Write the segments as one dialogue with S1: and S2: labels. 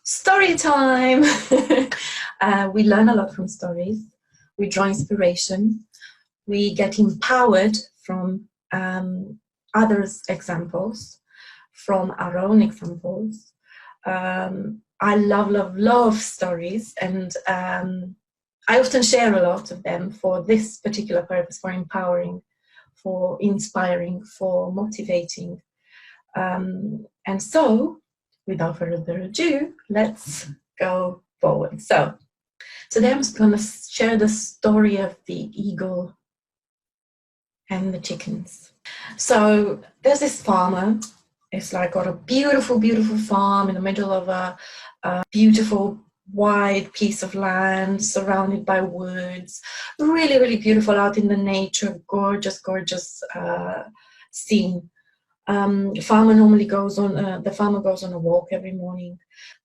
S1: Story time! We learn a lot from stories. We draw inspiration. We get empowered from others' examples, from our own examples. I love stories, and I often share a lot of them for this particular purpose, for empowering, for inspiring, for motivating. And so, without further ado, let's go forward. So today I'm going to share the story of the eagle and the chickens. So there's this farmer. It's like got a beautiful farm in the middle of a beautiful wide piece of land surrounded by woods. Really beautiful, out in the nature. Gorgeous scene. The farmer goes on a walk every morning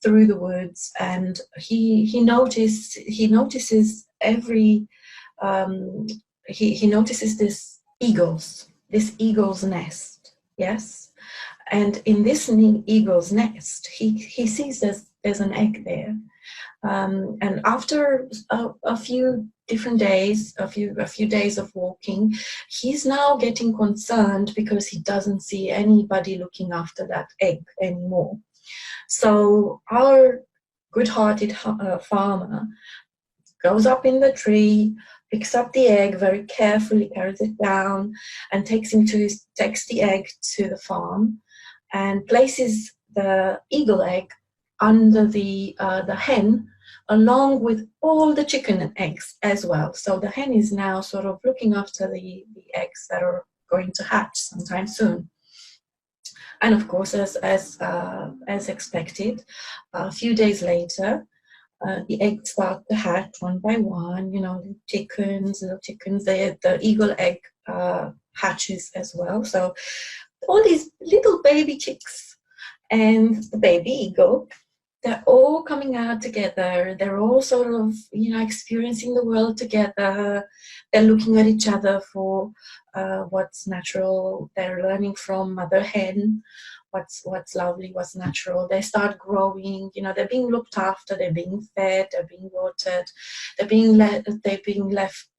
S1: through the woods, and he notices this eagle's nest. Yes, and in this eagle's nest, he sees there's an egg there, and after a few different days, a few days of walking, he's now getting concerned because he doesn't see anybody looking after that egg anymore. So our good-hearted farmer goes up in the tree, picks up the egg very carefully, carries it down, and takes the egg to the farm, and places the eagle egg under the hen, along with all the chicken eggs as well. So the hen is now sort of looking after the eggs that are going to hatch sometime soon. And of course, as expected, a few days later, the eggs start to hatch one by one. Little chickens. The eagle egg hatches as well. So all these little baby chicks and the baby eagle, they're all coming out together. They're all sort of, experiencing the world together. They're looking at each other for what's natural. They're learning from mother hen what's lovely, what's natural. They start growing. They're being looked after. They're being fed. They're being watered. They're being left.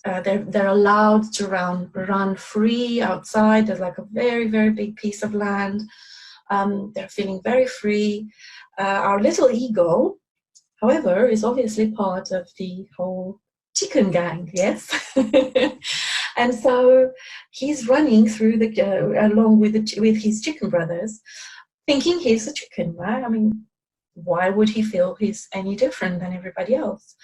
S1: They're allowed to run free outside. There's like a very big piece of land. They're feeling very free. Our little eagle, however, is obviously part of the whole chicken gang, yes? And so he's running through along with his chicken brothers, thinking he's a chicken, right? I mean, why would he feel he's any different than everybody else?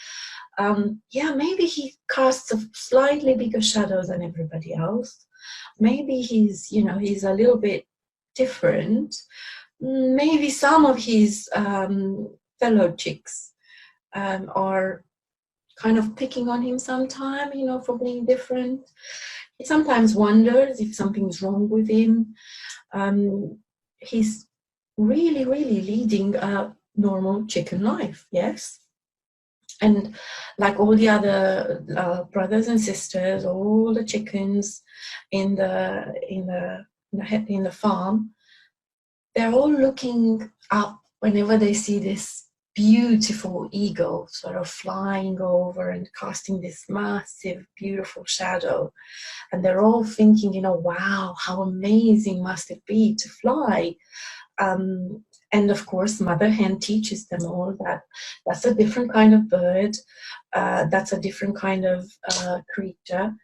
S1: Maybe he casts a slightly bigger shadow than everybody else. Maybe he's a little bit different. Maybe some of his fellow chicks are kind of picking on him sometime, for being different. He sometimes wonders if something's wrong with him. He's really leading a normal chicken life, yes? And like all the other brothers and sisters, all the chickens in the farm, they're all looking up whenever they see this beautiful eagle sort of flying over and casting this massive, beautiful shadow. And they're all thinking, wow, how amazing must it be to fly? And of course, mother hen teaches them all that that's a different kind of bird, that's a different kind of creature.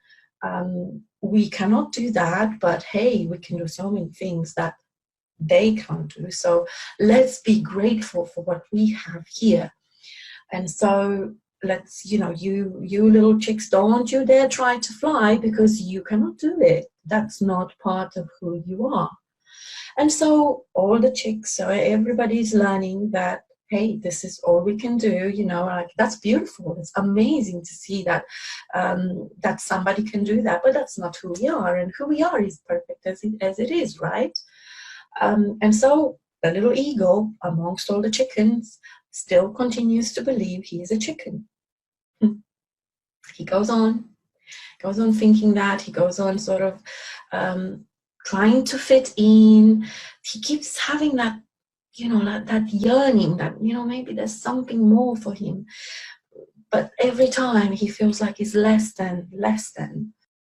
S1: We cannot do that, but hey, we can do so many things that they can't do. So let's be grateful for what we have here. And so let's, you little chicks, don't you dare try to fly, because you cannot do it. That's not part of who you are. And so all the chicks, so everybody's learning that, hey, this is all we can do, like that's beautiful. It's amazing to see that that somebody can do that, but that's not who we are, and who we are is perfect as it is, right? And so the little eagle, amongst all the chickens, still continues to believe he is a chicken. He goes on thinking that. He goes on sort of trying to fit in. He keeps having that that yearning, that, maybe there's something more for him. But every time he feels like he's less than.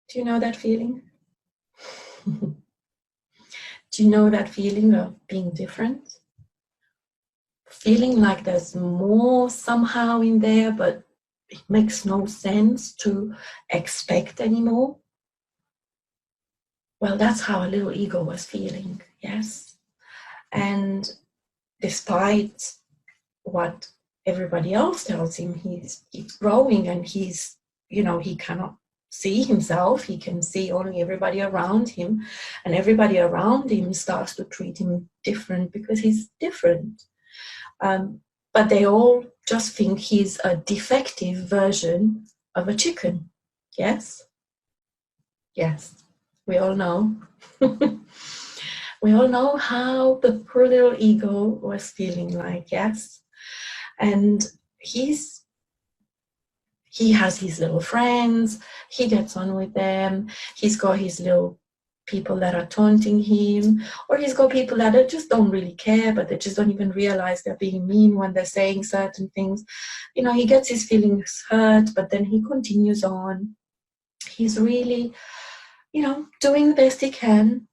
S1: Do you know that feeling? Do you know that feeling of being different? Feeling like there's more somehow in there, but it makes no sense to expect anymore. Well, that's how a little ego was feeling, yes. And despite what everybody else tells him, he's growing, and he cannot see himself. He can see only everybody around him, and everybody around him starts to treat him different because he's different. But they all just think he's a defective version of a chicken. Yes? Yes, we all know. We all know how the poor little ego was feeling like, yes? And he has his little friends, he gets on with them, he's got his little people that are taunting him, or he's got people that just don't really care, but they just don't even realize they're being mean when they're saying certain things. He gets his feelings hurt, but then he continues on. He's really, doing the best he can,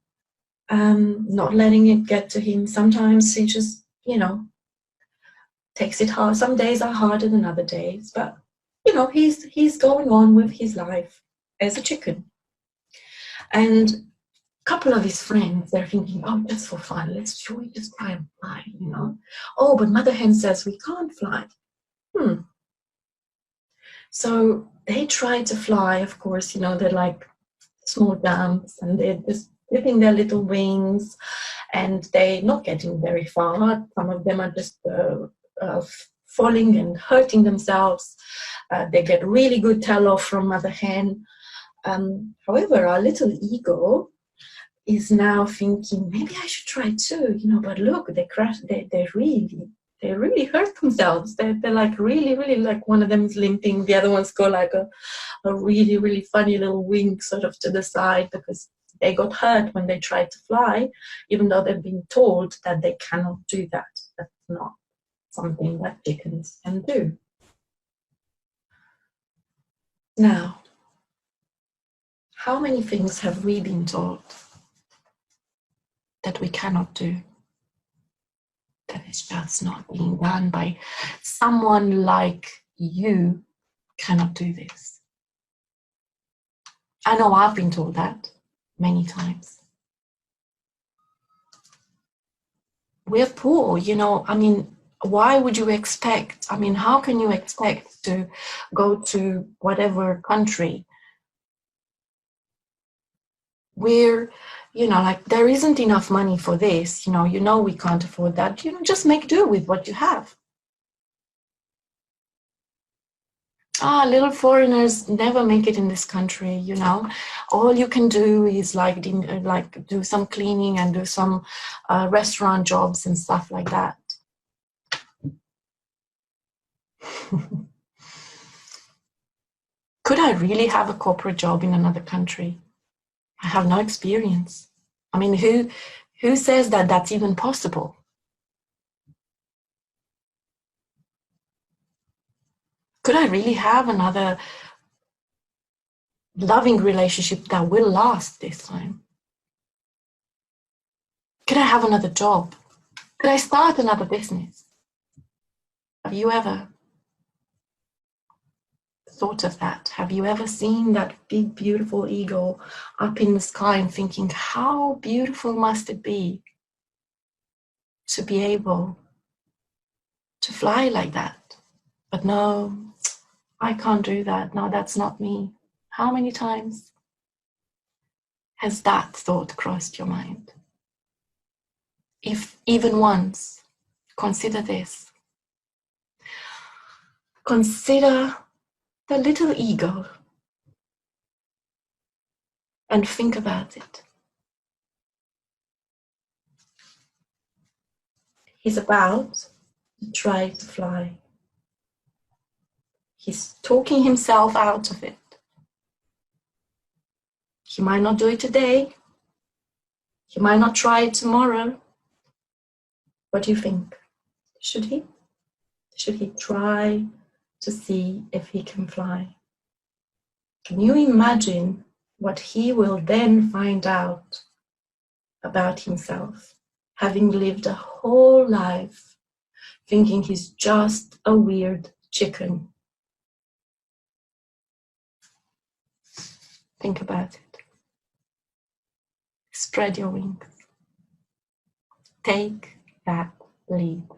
S1: not letting it get to him. Sometimes he just, takes it hard. Some days are harder than other days, but he's going on with his life as a chicken. And a couple of his friends, they're thinking, oh, just for fun, should we just try and fly, Oh, but Mother Hen says we can't fly. So they try to fly, of course, they're like small jumps, and they're just flipping their little wings, and they're not getting very far. Some of them are just falling and hurting themselves. They get really good tell-off from Mother Hen. However, our little ego is now thinking, maybe I should try too, but look, they crash, they really hurt themselves. They're like really, really, like one of them is limping, the other one's got like a really, really funny little wing sort of to the side, because they got hurt when they tried to fly, even though they've been told that they cannot do that. That's not something that chickens can do. Now, how many things have we been taught that we cannot do? That is just not being done by someone like you. Cannot do this. I know I've been told that many times. We're poor, why would you expect? How can you expect to go to whatever country where, there isn't enough money for this, we can't afford that, just make do with what you have. Little foreigners never make it in this country, all you can do is like do some cleaning and do some restaurant jobs and stuff like that. Could I really have a corporate job in another country? I have no experience. Who says that that's even possible? Could I really have another loving relationship that will last this time? Could I have another job? Could I start another business? Have you ever thought of that? Have you ever seen that big, beautiful eagle up in the sky and thinking, how beautiful must it be to be able to fly like that? But no, I can't do that. No, that's not me. How many times has that thought crossed your mind? If even once, consider this. Consider the little ego and think about it. He's about to try to fly. He's talking himself out of it. He might not do it today. He might not try it tomorrow. What do you think? Should he? Should he try to see if he can fly? Can you imagine what he will then find out about himself, having lived a whole life thinking he's just a weird chicken? Think about it. Spread your wings. Take that leap.